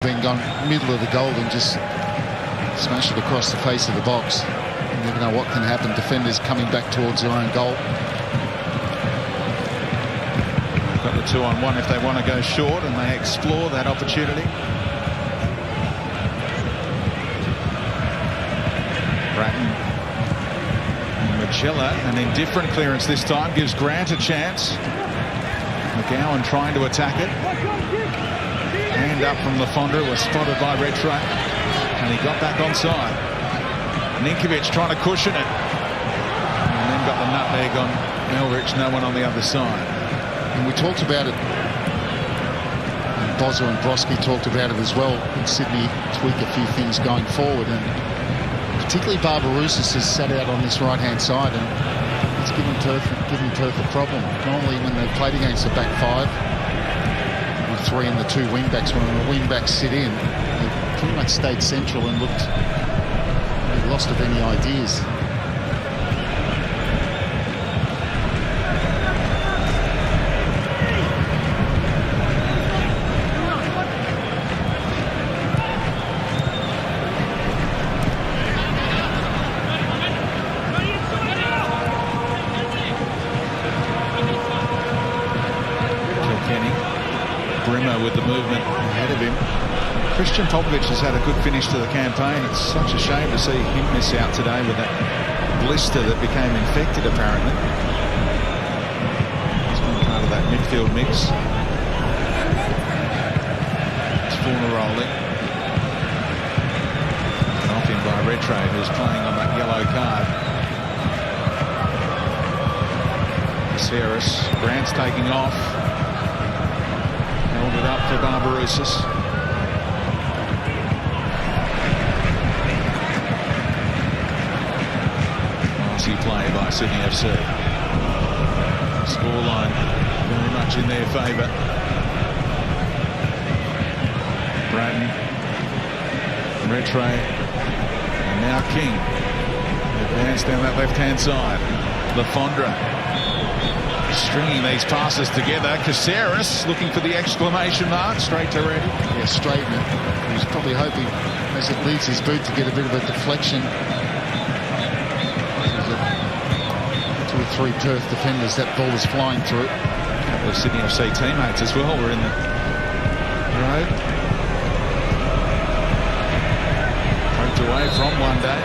been gone middle of the goal and just smash it across the face of the box. You never know what can happen. Defenders coming back towards their own goal. They've got the 2-on-1 if they want to go short, and they explore that opportunity. Bratton. Magella, an indifferent clearance this time, gives Grant a chance. McGowan trying to attack it. Hand up from Lafondra, was spotted by Retro, and he got back onside. Ninkovic trying to cushion it, and then got the nutmeg on Elrich. No one on the other side. And we talked about it. And Bozza and Broski talked about it as well. In Sydney, tweak a few things going forward, and particularly Barbarouses has sat out on this right-hand side, and it's given Perth a problem. Normally when they played against the back five, with 3 and the 2 wing-backs, when the wing-backs sit in, they pretty much stayed central and looked lost of any ideas. With the movement ahead of him. Christian Popovic has had a good finish to the campaign. It's such a shame to see him miss out today with that blister that became infected, apparently. He's been part of that midfield mix. It's Fornaroli. And off him by Retro, who's playing on that yellow card. Caceres. Grant's taking off. Held it up for Barbarouses. Classy play by Sydney FC. Scoreline very much in their favour. Bratton, Retro, and now King. Advance down that left-hand side. Lafondra. Stringing these passes together. Caceres looking for the exclamation mark. Straight to Reddy. Yeah, straight. He's probably hoping as it leaves his boot to get a bit of a deflection. 2 or 3 Perth defenders, that ball is flying through. A couple of Sydney FC teammates as well were in the road. Poked away from one day.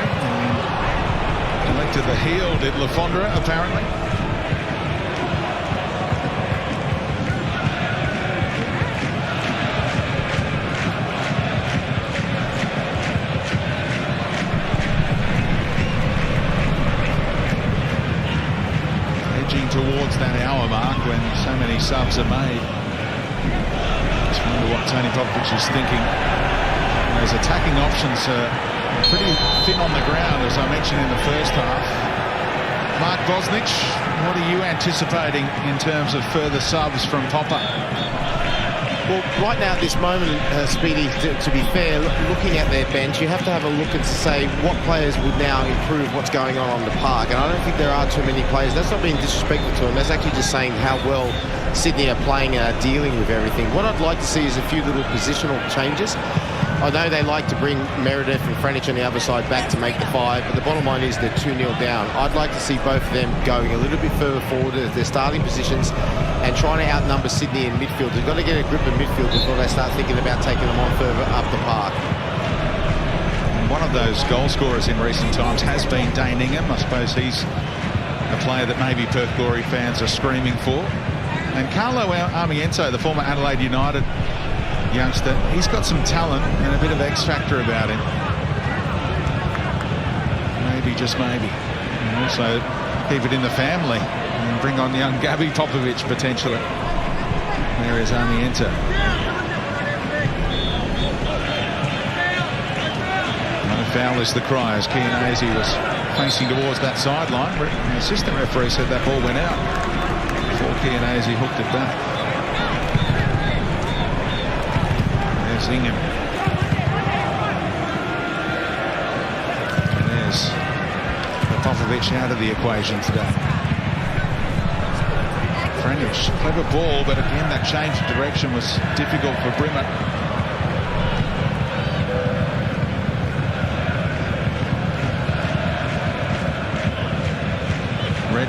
Collected the heel, did Lafondra, apparently. Towards that hour mark when so many subs are made. Just wonder what Tony Popovic is thinking. Those attacking options are pretty thin on the ground, as I mentioned in the first half. Mark Bosnich, what are you anticipating in terms of further subs from Popper? Well, right now at this moment, Speedy, to be fair, looking at their bench, you have to have a look and say what players would now improve what's going on the park. And I don't think there are too many players. That's not being disrespectful to them. That's actually just saying how well Sydney are playing and are dealing with everything. What I'd like to see is a few little positional changes. I know they like to bring Meredith and Franich on the other side back to make the 5, but the bottom line is they're 2-0 down. I'd like to see both of them going a little bit further forward at their starting positions and trying to outnumber Sydney in midfield. They've got to get a grip of midfield before they start thinking about taking them on further up the park. One of those goal scorers in recent times has been Dane Ingham. I suppose he's a player that maybe Perth Glory fans are screaming for. And Carlo Armiento, the former Adelaide United youngster, he's got some talent and a bit of X factor about him. Maybe, just maybe. And also keep it in the family and bring on young Gabby Popovic potentially. There is Armiento. No foul is the cry as Chianese was facing towards that sideline. The assistant referee said that ball went out before Chianese hooked it back. There's Ingham. And there's Popovic out of the equation today. Franich, clever ball, but again that change of direction was difficult for Brimmer.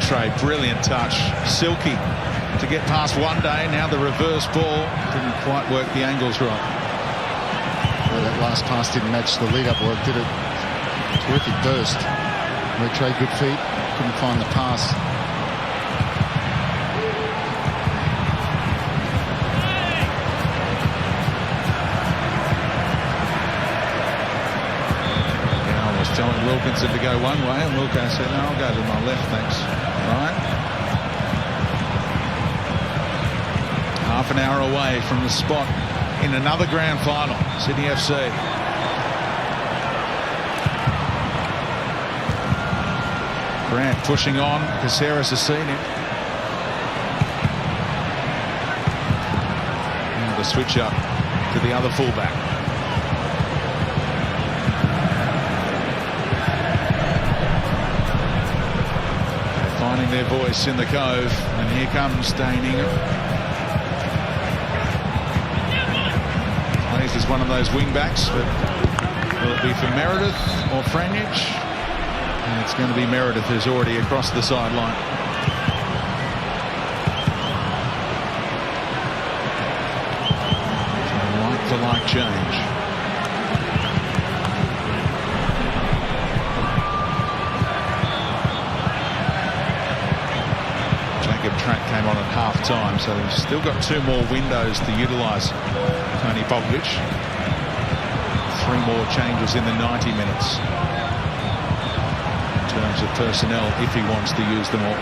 Rattray, brilliant touch. Silky to get past one day. Now the reverse ball didn't quite work the angles right. Well, that last pass didn't match the lead-up work, did it? Terrific burst. Rattray, good feet, couldn't find the pass. Telling Wilkinson to go one way, and Wilco said, no, I'll go to my left, thanks. Right. Half an hour away from the spot in another grand final, Sydney FC. Grant pushing on, Caceres has seen him. Now the switch up to the other fullback. Finding their voice in the cove, and here comes Dane Ingham. Plays as one of those wing backs, but will it be for Meredith or Franjic? And it's going to be Meredith, who's already across the sideline. So like change. Track came on at half-time, so they've still got two more windows to utilise Tony Popovic. 3 more changes in the 90 minutes in terms of personnel, if he wants to use them all.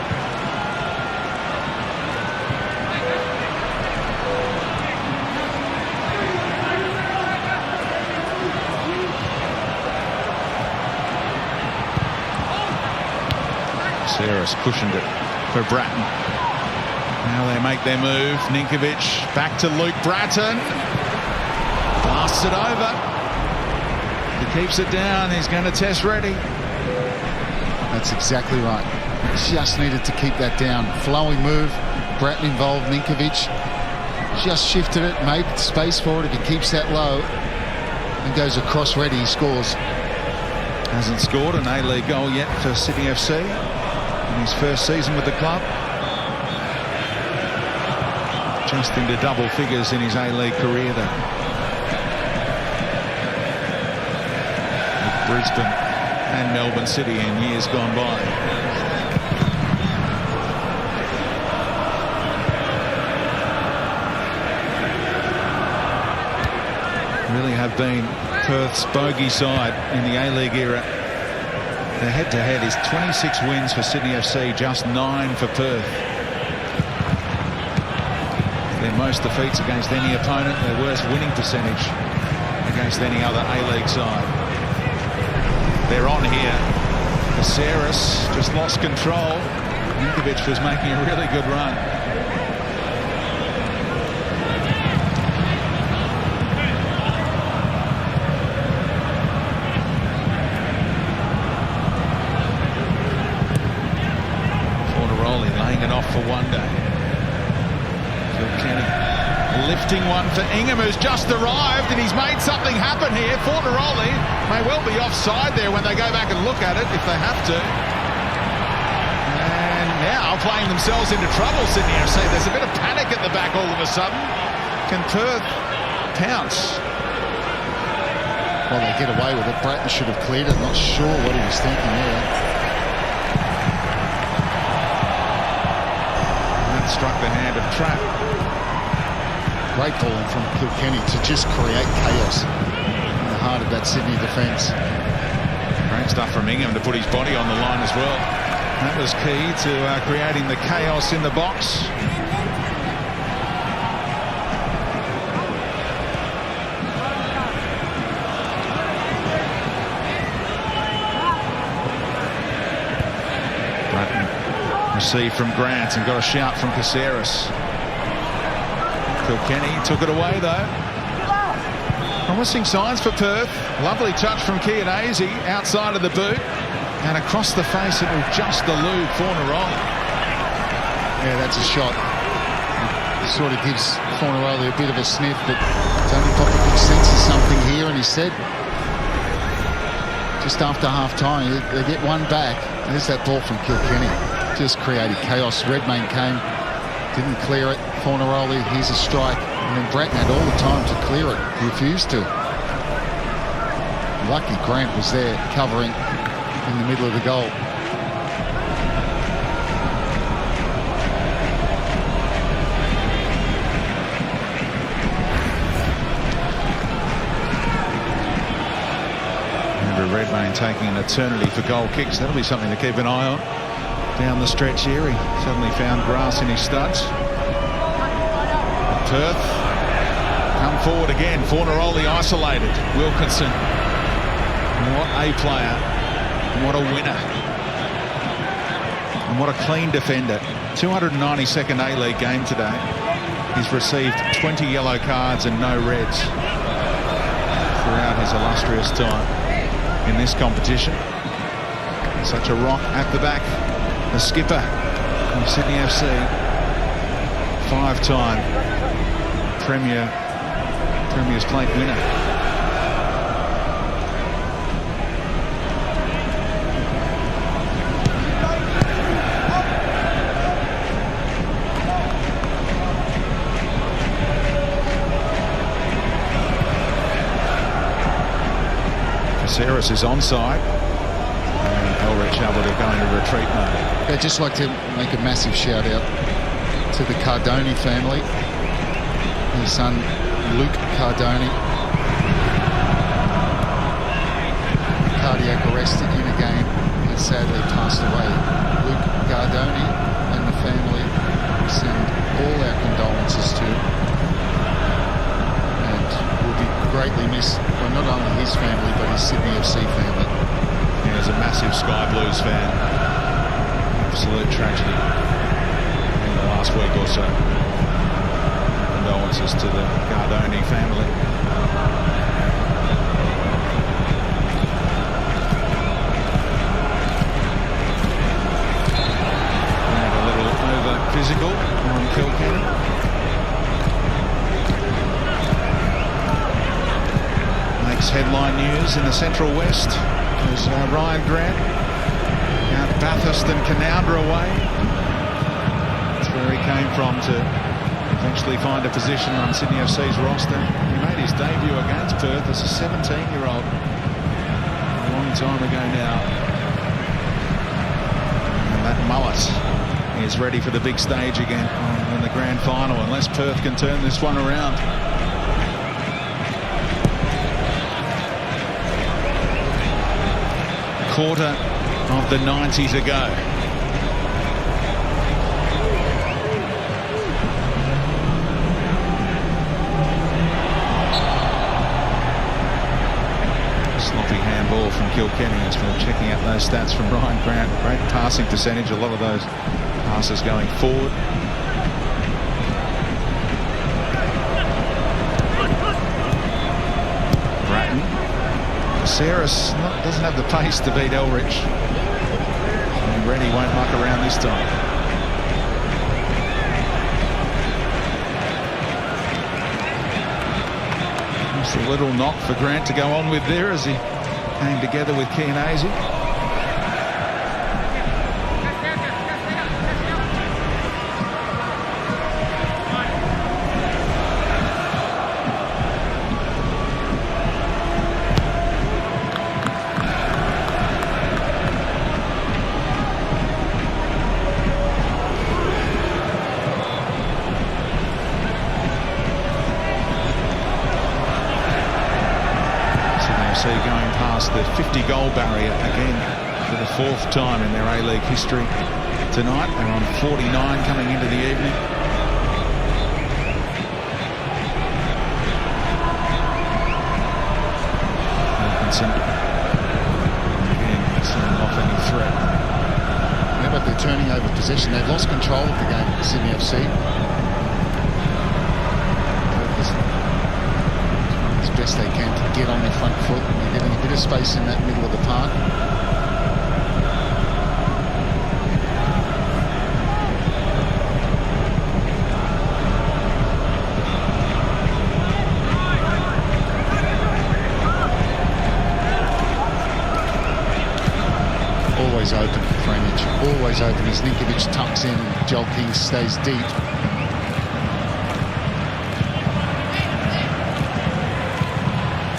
Caceres cushioned it for Bratton. Now they make their move. Ninkovic back to Luke Bratton. Blasts it over. He keeps it down. He's going to test ready. That's exactly right. Just needed to keep that down. Flowing move. Bratton involved. Ninkovic just shifted it, made space for it. If he keeps that low and goes across ready, he scores. Hasn't scored an A-League goal yet for Sydney FC in his first season with the club. Just into double figures in his A-League career, though. With Brisbane and Melbourne City in years gone by. Really have been Perth's bogey side in the A-League era. The head-to-head is 26 wins for Sydney FC, just 9 for Perth. Their most defeats against any opponent, their worst winning percentage against any other A-League side. They're on here. Caceres just lost control. Ninkovic was making a really good run. Fornaroli laying it off for one day. Kenny lifting one for Ingham, who's just arrived, and he's made something happen here. Fornaroli may well be offside there when they go back and look at it, if they have to. And now playing themselves into trouble, Sydney FC. There's a bit of panic at the back all of a sudden. Can Perth pounce? Well, they get away with it. Bratton should have cleared it. Not sure what he was thinking there. That struck the hand of Trapp. Great ball from Kilkenny to just create chaos in the heart of that Sydney defence. Great stuff from Ingham to put his body on the line as well. That was key to creating the chaos in the box. Bratton received from Grant and got a shout from Caceres. Kilkenny took it away though. Promising signs for Perth. Lovely touch from Chianese outside of the boot. And across the face, it will just elude Fornaroli. Yeah, that's a shot. It sort of gives Fornaroli a bit of a sniff, but Tony Popovic senses something here, and he said just after half-time, they get one back. There's that ball from Kilkenny. just created chaos. Redmayne came, didn't clear it. Fornaroli, here's a strike. And then Bratton had all the time to clear it. He refused to. Lucky Grant was there covering in the middle of the goal. Redmayne taking an eternity for goal kicks. That'll be something to keep an eye on down the stretch here. He suddenly found grass in his studs. Perth come forward again. Fornaroli isolated. Wilkinson. What a player. What a winner. And what a clean defender. 292nd A-League game today. He's received 20 yellow cards and no reds throughout his illustrious time in this competition. Such a rock at the back. The skipper from Sydney FC, 5-time Premier's Plate winner. Caceres is onside, and Elrich able to go into retreat mode. I'd just like to make a massive shout out to the Cardoni family. His son Luke Cardoni, cardiac arrest in a game, and sadly passed away. Luke Cardoni and the family send all our condolences to him, and will be greatly missed by not only his family but his Sydney FC family. He was a massive Sky Blues fan. Absolute tragedy in the last week or so. Condolences to the Cardoni family. And a little over physical on Kilkenny. Makes headline news in the Central West as Ryan Grant out Bathurst and Canowindra away. That's where he came from to eventually find a position on Sydney FC's roster. He made his debut against Perth as a 17-year-old a long time ago now. And that mullet is ready for the big stage again in the grand final, unless Perth can turn this one around. Quarter of the 90 to go. Sloppy handball from Kilkenny as we're checking out those stats from Ryan Grant. Great passing percentage, a lot of those passes going forward. Caceres doesn't have the pace to beat Elrich. And Reddy won't muck around this time. Just a little knock for Grant to go on with there as he came together with Chianese. Going past the 50-goal barrier again for the 4th time in their A-League history tonight. They're on 49 coming into the evening. Wilkinson again setting off any threat. Yeah, but they're turning over possession. They've lost control of the game, Sydney FC. Best they can to get on their front foot. They're getting a bit of space in that middle of the park. Always open for any always open as Ninkovic tucks in and Joel King stays deep.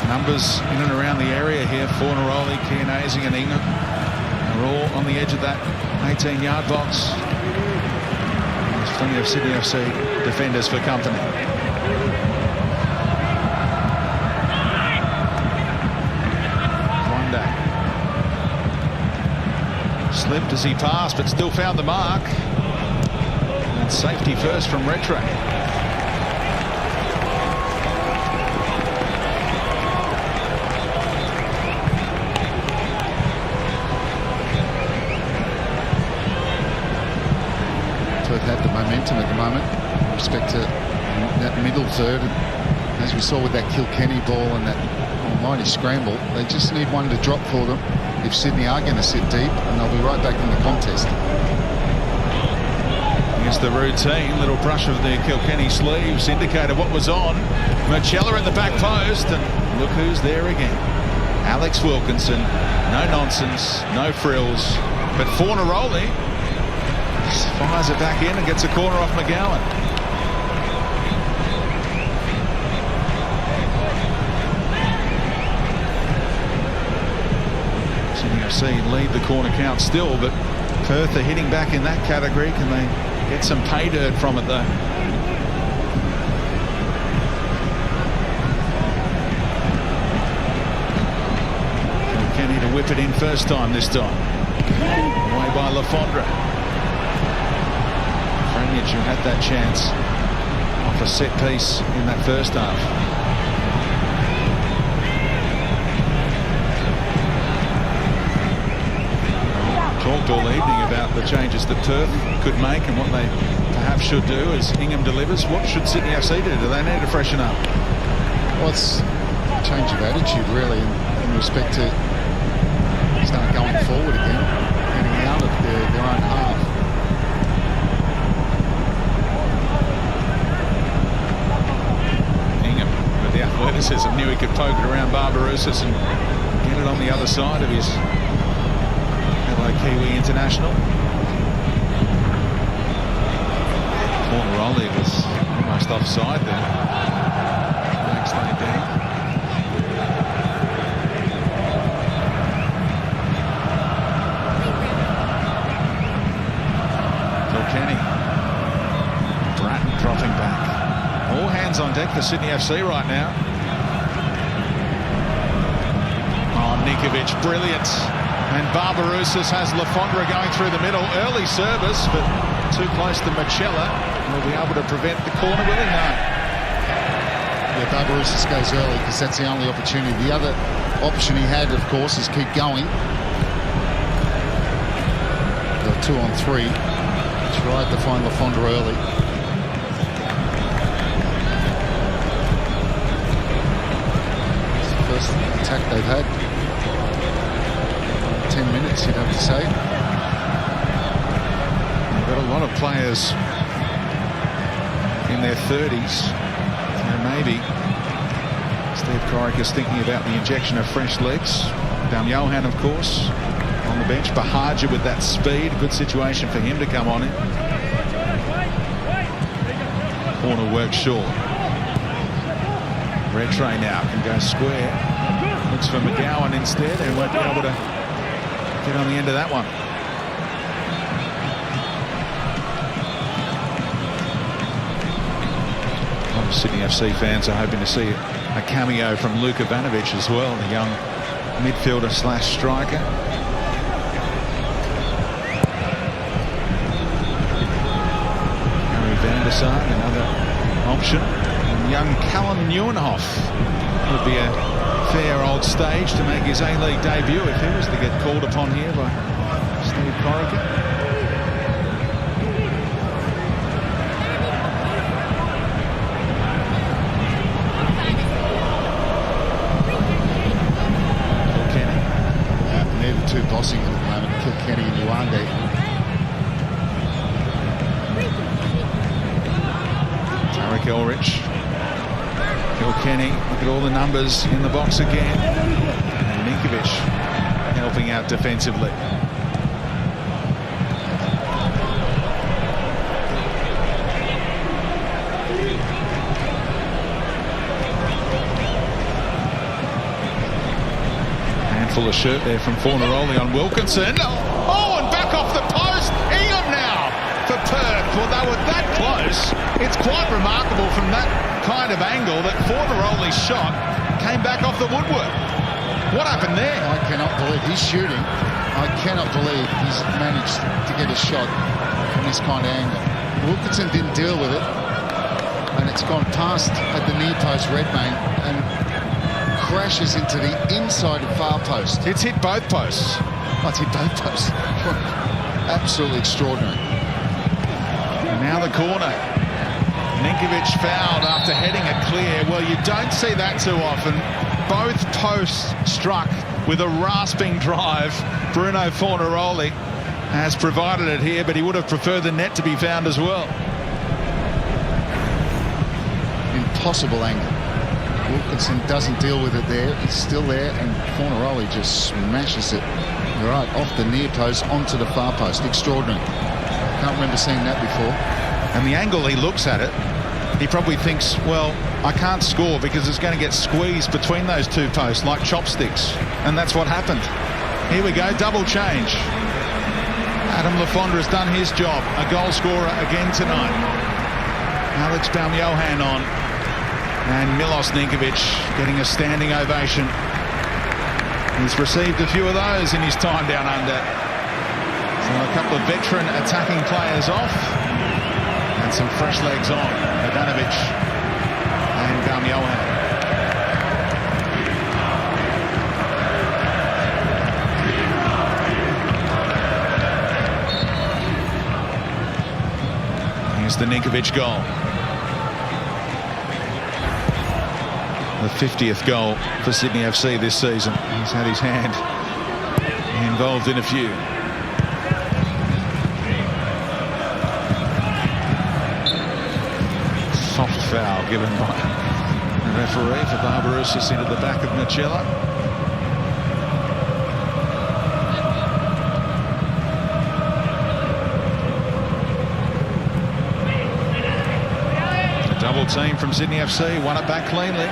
Numbers in and around the area here. Fornaroli, Chianese and Ingham are all on the edge of that 18-yard box. There's plenty of Sydney FC defenders for company. Slipped as he passed, but still found the mark. And safety first from Redtray. Perth had the momentum at the moment with respect to that middle third. And as we saw with that Kilkenny ball and that almighty scramble, they just need one to drop for them if Sydney are going to sit deep, and they'll be right back in the contest. Here's the routine. Little brush of the Kilkenny sleeves indicated what was on. Marcella in the back post, and look who's there again. Alex Wilkinson. No nonsense, no frills. But Fornaroli fires it back in and gets a corner off McGowan. Lead the corner count still, but Perth are hitting back in that category. Can they get some pay dirt from it though? Kenny to whip it in first time this time. Away by Lafondra. Franic, who had that chance off a set piece in that first half. Talked all evening about the changes that Perth could make and what they perhaps should do as Ingham delivers. What should Sydney FC do? Do they need to freshen up? Well, it's a change of attitude really in respect to start going forward again, getting out of their own half. Ingham with the athleticism, knew he could poke it around Barbarouses and get it on the other side of his Kiwi international. Fornaroli was almost offside there. Flags laid down. Kilkenny. Bratton dropping back. All hands on deck for Sydney FC right now. Oh, Ninkovic, brilliant. And Barbarouses has Lafondra going through the middle. Early service, but too close to Marcella. Will be able to prevent the corner, will he? No. Yeah, Barbarouses goes early because that's the only opportunity. The other option he had, of course, is keep going. The 2-on-3. Tried to find Lafondra early. It's the first attack they've had. 10 minutes, you'd have to say. We've got a lot of players in their 30s. And maybe Steve Corrick is thinking about the injection of fresh legs. Johan, of course, on the bench. Bahaja with that speed. Good situation for him to come on in. Corner works short. Redtray now can go square. Looks for McGowan instead and won't be able to get on the end of that one. A lot of Sydney FC fans are hoping to see a cameo from Luka Ivanovic as well, the young midfielder slash striker. Harry van der Sar, another option. And young Callum Nieuwenhof would be a fair old stage to make his A-League debut if he was to get called upon here by Steve Corrigan. Kilkenny. They're the two bossing at the moment, Kilkenny and Luande. Tarek Elrich. Kilkenny, look at all the numbers in the box again. And Ninkovic helping out defensively. Full of shirt there from Fornaroli on Wilkinson. Oh, and back off the post. Ingham now for Perth. Well, they were that close. It's quite remarkable from that kind of angle that Fornaroli's shot came back off the woodwork. What happened there? I cannot believe he's shooting. I cannot believe he's managed to get a shot from this kind of angle. Wilkinson didn't deal with it, and it's gone past at the near post, Redmayne, and crashes into the inside of far post. It's hit both posts. Oh, it's hit both posts. Absolutely extraordinary. And now the corner. Ninkovic fouled after heading it clear. Well, you don't see that too often. Both posts struck with a rasping drive. Bruno Fornaroli has provided it here, but he would have preferred the net to be found as well. Impossible angle. Wilkinson doesn't deal with it there. It's still there, and Fornaroli just smashes it right off the near post onto the far post. Extraordinary. Can't remember seeing that before. And the angle he looks at it, he probably thinks, well, I can't score because it's going to get squeezed between those two posts like chopsticks. And that's what happened. Here we go, double change. Adam Lafondra has done his job. A goal scorer again tonight. Alex Baumjohann on. And Milos Ninkovic getting a standing ovation. He's received a few of those in his time down under. So a couple of veteran attacking players off. And some fresh legs on. Ivanovic and Baumjohann. Here's the Ninkovic goal. The 50th goal for Sydney FC this season. He's had his hand involved in a few. Soft foul given by the referee for Barbarouses into the back of Machella. A double team from Sydney FC, won it back cleanly.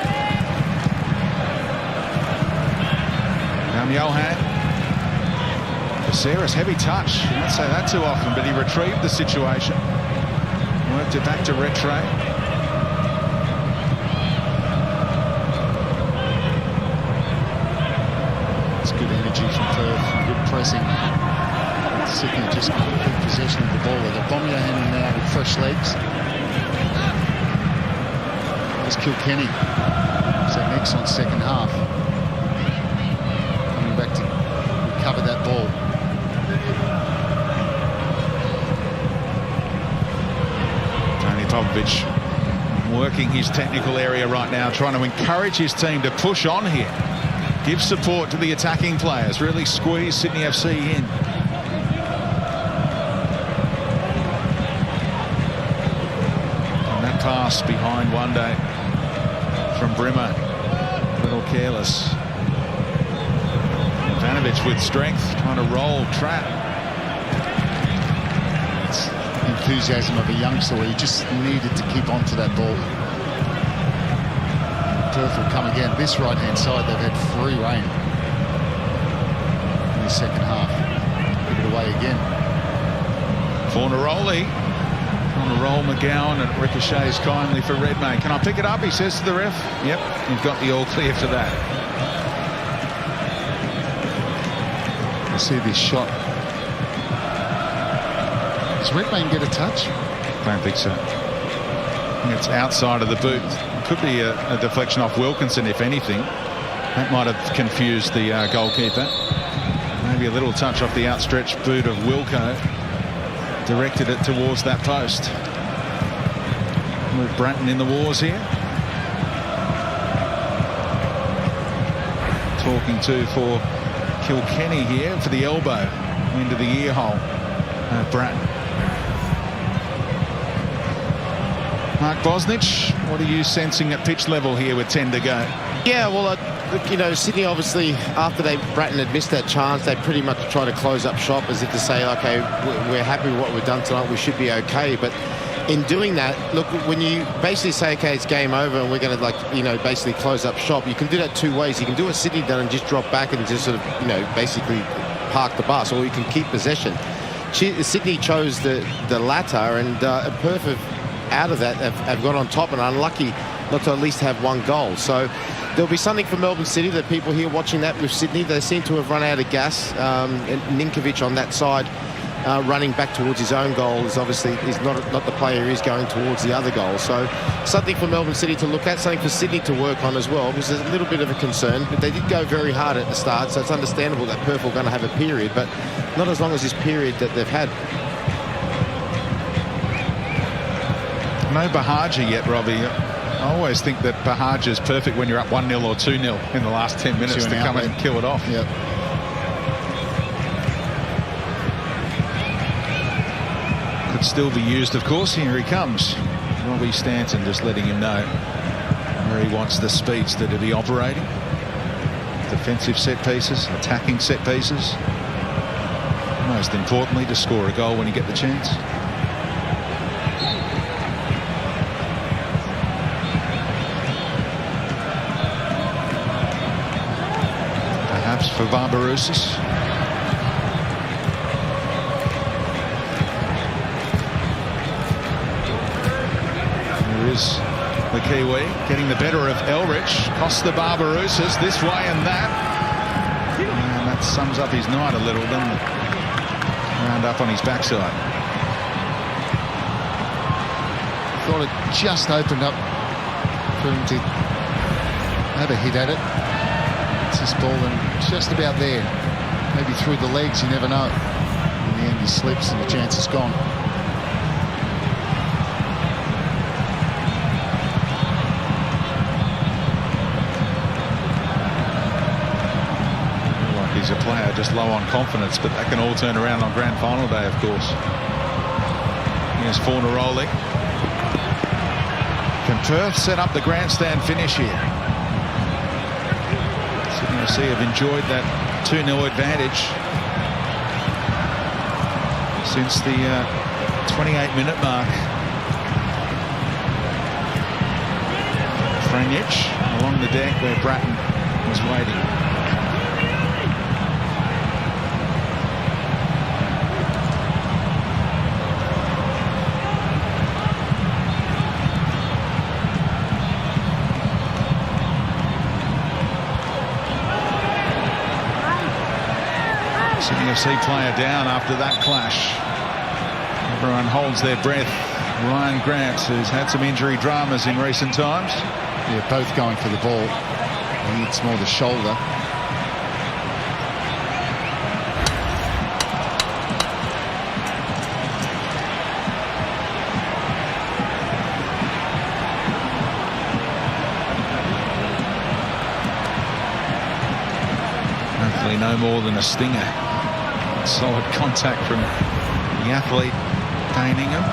Johan. Caceres, heavy touch. You don't say that too often, but he retrieved the situation. Worked it back to Retre. It's good energy from Perth, good pressing. Sydney just good possession of the ball. They've got Baumjohann in now with fresh legs. There's Kilkenny. It's an excellent second half. Back to recover that ball. Tony Popovic working his technical area right now, trying to encourage his team to push on here. Give support to the attacking players, really squeeze Sydney FC in. And that pass behind one day from Brimmer, a little careless. Ivanovic with strength, trying to roll trap. It's enthusiasm of a youngster where he just needed to keep on to that ball. Perth will come again. This right-hand side, they've had free rein in the second half. Give it away again. Fornaroli on a roll. McGowan, and ricochets kindly for Redmayne. Can I pick it up? He says to the ref. Yep, you've got the all clear for that. See this shot. Does Redmayne get a touch? Don't think so. I think it's outside of the boot. It could be a deflection off Wilkinson, if anything. That might have confused the goalkeeper. Maybe a little touch off the outstretched boot of Wilco. Directed it towards that post. With Bratton in the wars here. Talking to for Kilkenny here for the elbow into the ear hole. Bratton. Mark Bosnich, what are you sensing at pitch level here with 10 to go? Yeah, well, you know, Sydney obviously, after Bratton had missed that chance, they pretty much try to close up shop as if to say, okay, we're happy with what we've done tonight, we should be okay. But in doing that, look, when you basically say, okay, it's game over and we're going to basically close up shop, you can do that two ways. You can do what Sydney done and just drop back and just sort of, basically park the bus, or you can keep possession. Sydney chose the latter, and Perth out of that have got on top and unlucky not to at least have one goal. So there'll be something for Melbourne City that people here watching that with Sydney, they seem to have run out of gas. And Ninkovic on that side running back towards his own goal is obviously not the player who's going towards the other goal. So something for Melbourne City to look at, something for Sydney to work on as well, because there's a little bit of a concern. But they did go very hard at the start, so it's understandable that Perth are going to have a period, but not as long as this period that they've had. No Bahaja yet, Robbie. I always think that Bahaja is perfect when you're up 1-0 or 2-0 in the last 10 minutes to come in and kill it off. Yep. Could still be used, of course. Here he comes. Robbie Stanton just letting him know where he wants the speedster to be operating. Defensive set pieces, attacking set pieces. Most importantly, to score a goal when you get the chance. Perhaps for Barbarouses. There is the Kiwi getting the better of Elrich. Costs the Barbarouses this way and that. And that sums up his night a little, doesn't it? Round up on his backside. Thought it just opened up for him to have a hit at it. It's his ball and just about there. Maybe through the legs, you never know. In the end, he slips and the chance is gone. He's a player just low on confidence, but that can all turn around on grand final day, of course. Here's Fornaroli. Can Perth set up the grandstand finish here? Sydney FC have enjoyed that 2-0 advantage since the 28-minute mark. Franjic along the deck where Bratton was waiting. FC player down after that clash. Everyone holds their breath. Ryan Grant, who's had some injury dramas in recent times. Yeah, both going for the ball. I think it's more the shoulder. Hopefully no more than a stinger. Solid contact from the athlete, Daningham.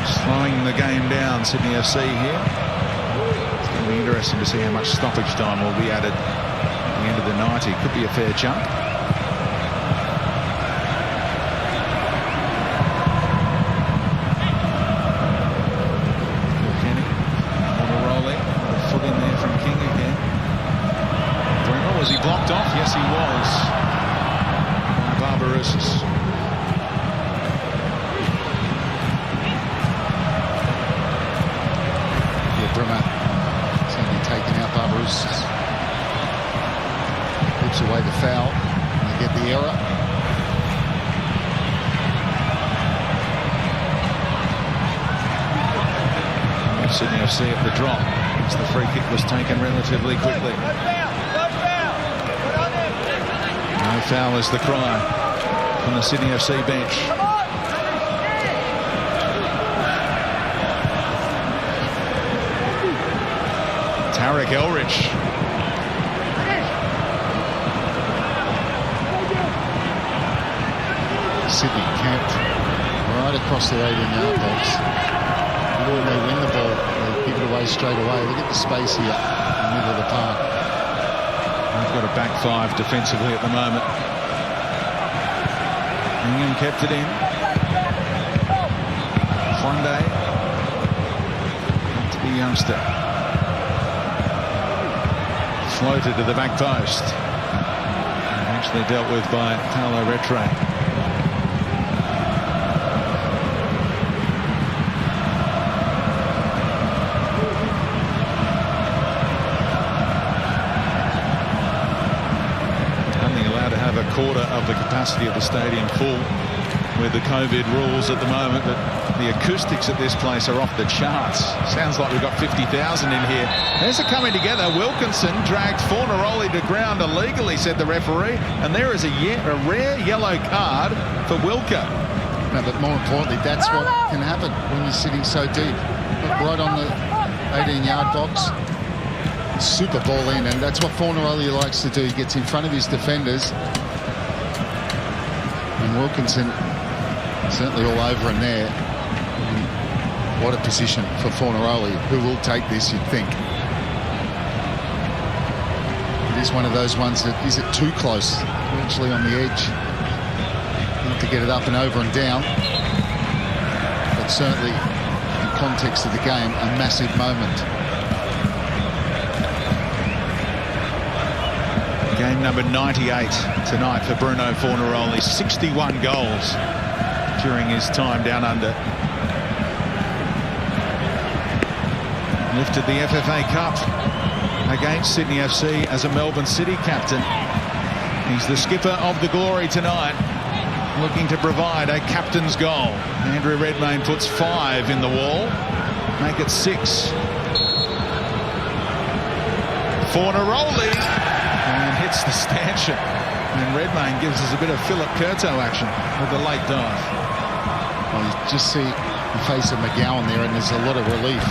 Slowing the game down, Sydney FC here. It's going to be interesting to see how much stoppage time will be added at the end of the 90. Could be a fair chunk. Was he blocked off? Yes, he was. By Barbarouses. Yeah, Brimmer certainly taking out Barbarouses. Keeps away the foul. And you get the error. Sydney FC at the drop. As the free kick was taken relatively quickly. No foul is the cry from the Sydney FC bench. Tarek Elrich. Sydney camped right across their 18-yard box. And when they win the ball, they give it away straight away. Look at the space here in the middle of the park. They've got a back five defensively at the moment. Ingham kept it in. Sunday to the youngster. Floated to the back post. Eventually dealt with by Carlo Retre. Only allowed to have a quarter of the capacity of the stadium full with the COVID rules at the moment, but the acoustics at this place are off the charts. Sounds like we've got 50,000 in here. There's a coming together. Wilkinson dragged Fornaroli to ground illegally, said the referee, and there is a rare yellow card for Wilco. No, but more importantly, that's what can happen when you're sitting so deep. Right on the 18-yard box. Super ball in, and that's what Fornaroli likes to do. He gets in front of his defenders. And Wilkinson certainly all over him there. And what a position for Fornaroli, who will take this, you'd think. It is one of those ones that, is it too close? Actually on the edge. Not to get it up and over and down. But certainly, in context of the game, a massive moment. Game number 98 tonight for Bruno Fornaroli. 61 goals during his time down under. Lifted the FFA Cup against Sydney FC as a Melbourne City captain. He's the skipper of the Glory tonight, looking to provide a captain's goal. Andrew Redmayne puts 5 in the wall, make it 6. Fornaroli and hits the stanchion, and Redmayne gives us a bit of Philip Curto action with the late dive. Well, you just see the face of McGowan there, and there's a lot of relief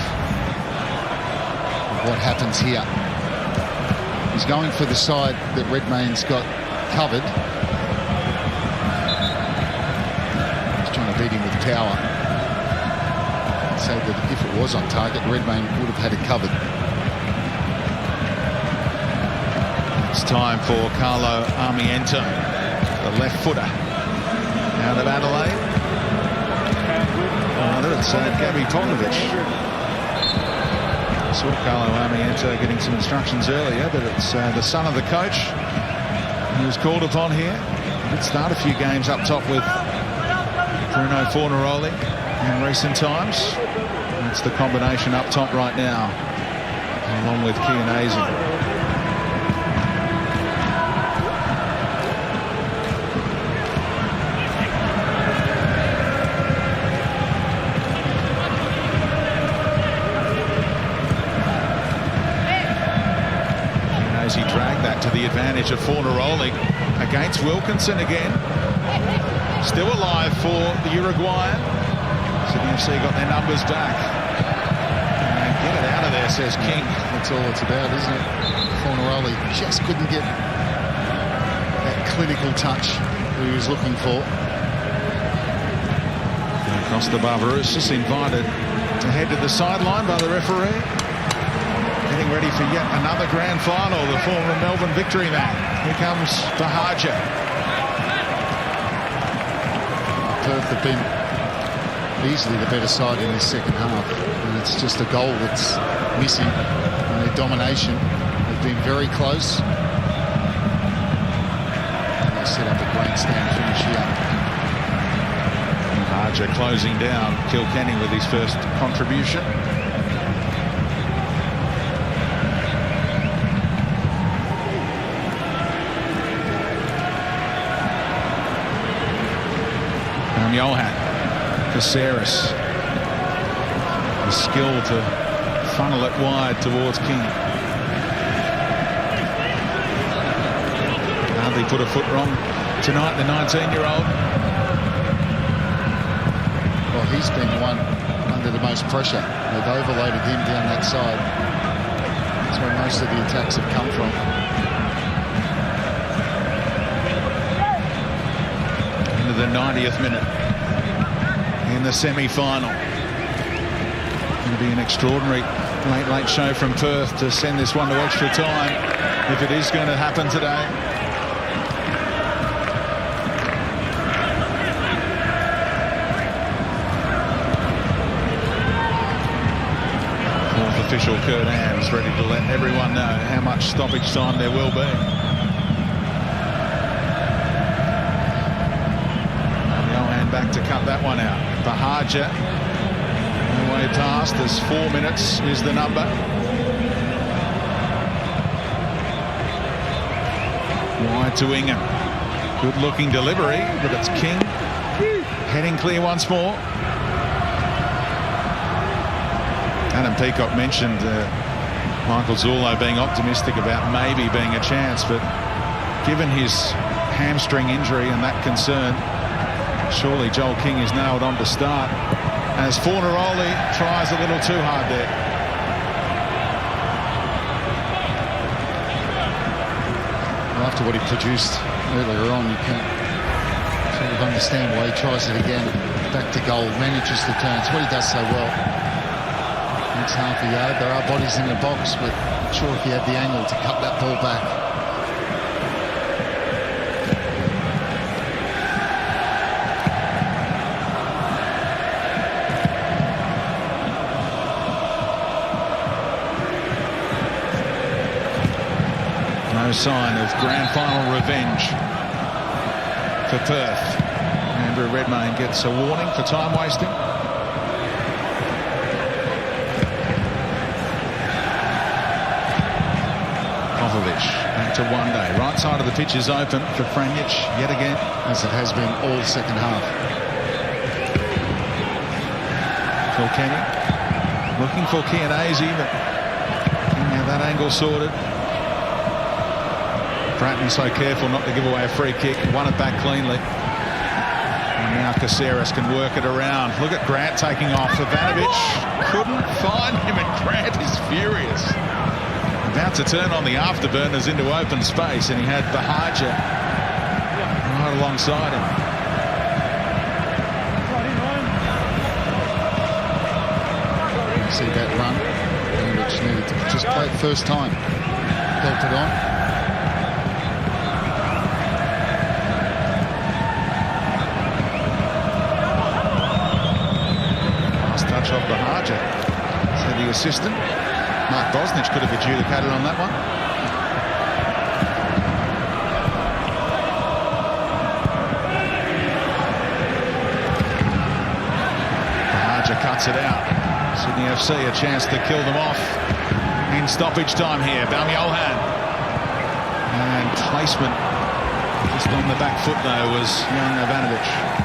of what happens here. He's going for the side that Redmayne's got covered. He's trying to beat him with power. So that if it was on target, Redmayne would have had it covered. It's time for Carlo Armiento, the left footer out of Adelaide. It's Gabby Ponovich. Saw Carlo Armiento getting some instructions earlier, but it's the son of the coach who was called upon here. Did start a few games up top with Bruno Fornaroli in recent times. It's the combination up top right now, along with Chianese. He dragged that to the advantage of Fornaroli against Wilkinson again. Still alive for the Uruguayan. Sydney FC got their numbers back. And get it out of there, says King. That's all it's about, isn't it? Fornaroli just couldn't get that clinical touch that he was looking for. Costa Barbarouses invited to head to the sideline by the referee. Getting ready for yet another grand final, the former Melbourne victory man. Here comes Bahaja. Perth have been easily the better side in this second half, and it's just a goal that's missing in their domination. They've been very close. And they set up a grandstand finish here. Bahaja closing down Kilkenny with his first contribution. Johan Caceres, the skill to funnel it wide towards King. Hardly put a foot wrong tonight, the 19-year-old. Well, he's been the one under the most pressure. They've overloaded him down that side. That's where most of the attacks have come from. Into the 90th minute in the semi-final. Going to be an extraordinary late show from Perth to send this one to extra time. if it is going to happen today. Fourth official Kurt Ham's ready to let everyone know how much stoppage time there will be. Johan back to cut that one out. Bahaja way past as 4 minutes is the number. Wide to Ingham. Good looking delivery, but it's King heading clear once more. Adam Peacock mentioned Michael Zullo being optimistic about maybe being a chance, but given his hamstring injury and that concern, surely Joel King is nailed on to start, as Fornaroli tries a little too hard there. After what he produced earlier on, you can sort of understand why he tries it again. Back to goal, manages the turns, what he does so well. Next half a yard, there are bodies in the box, but not sure if he had the angle to cut that ball back. No sign of grand final revenge for Perth. Andrew Redmayne gets a warning for time wasting. Back to one day. Right side of the pitch is open for Franjic yet again, as it has been all second half. Kilkenny looking for Chianese, but didn't have that angle sorted. Bratton so careful not to give away a free kick. Won it back cleanly. And now Caceres can work it around. Look at Grant taking off. Ivanovic couldn't find him, and Grant is furious. About to turn on the afterburners into open space, and he had Bahaja right alongside him. You see that run, which needed to just play it first time. Belted on. Last touch off Bahaja, said the assistant. Mark Bosnich could have adjudicated on that one. Bahaja cuts it out. Sydney FC a chance to kill them off in stoppage time here. Balmiohan. And placement just on the back foot though was young Ivanovic.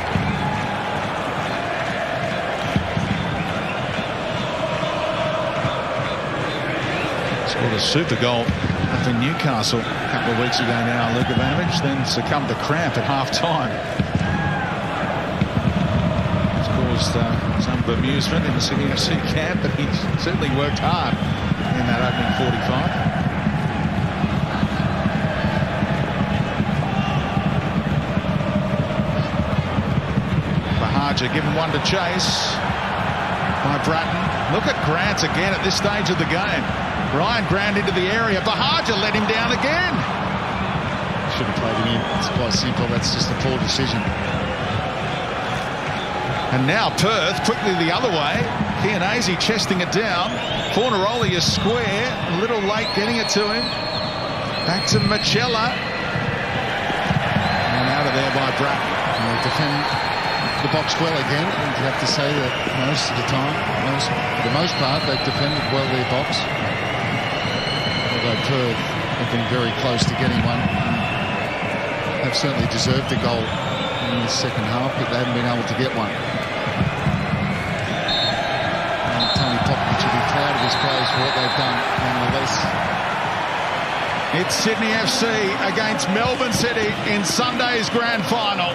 Scored a super goal up in Newcastle a couple of weeks ago now. Luka Ivanovic then succumbed to cramp at half-time. It's caused some bemusement in the Sydney FC camp, but he certainly worked hard in that opening 45. Bahaja given one to chase by Bratton. Look at Grant again at this stage of the game. Ryan Grant into the area. Bahaja let him down again. Should have played him in. It's quite simple. That's just a poor decision. And now Perth quickly the other way. Chianese chesting it down. Fornaroli is square. A little late getting it to him. Back to Machella. And out of there by Bratton. Defend the box well again. You have to say that most of the time, for the most part, they've defended well their box. Although Perth have been very close to getting one, and have certainly deserved a goal in the second half, but they haven't been able to get one. And Tony Popovic should be proud of his players for what they've done nonetheless. It's Sydney FC against Melbourne City in Sunday's grand final.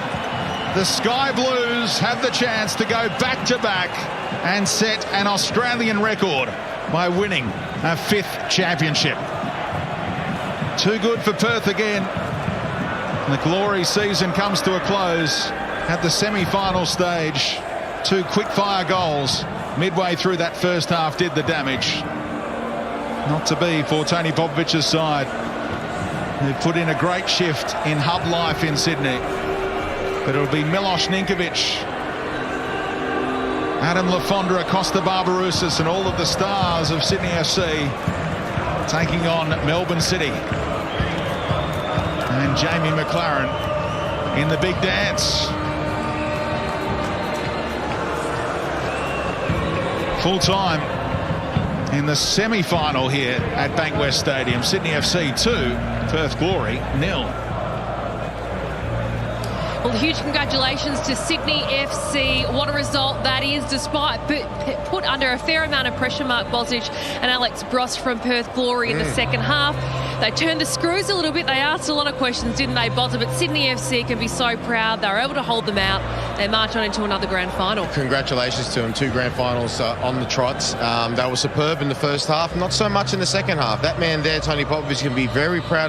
The Sky Blues have the chance to go back-to-back and set an Australian record by winning a 5th championship. Too good for Perth again. And the glory season comes to a close at the semi-final stage. 2 quick-fire goals midway through that first half did the damage. Not to be for Tony Popovic's side. who put in a great shift in hub life in Sydney. But it'll be Milos Ninkovic, Adam Lafondra, Costa Barbarouses and all of the stars of Sydney FC taking on Melbourne City. And Jamie McLaren in the big dance. Full time in the semi-final here at Bankwest Stadium. Sydney FC 2, Perth Glory 0. Well, huge congratulations to Sydney FC. What a result that is, despite put under a fair amount of pressure. Mark Bosnich and Alex Bross from Perth Glory in the second half. They turned the screws a little bit. They asked a lot of questions, didn't they, Bozza? But Sydney FC can be so proud. They were able to hold them out. They march on into another grand final. Congratulations to them. 2 grand finals on the trots. They were superb in the first half, not so much in the second half. That man there, Tony Popovich, can be very proud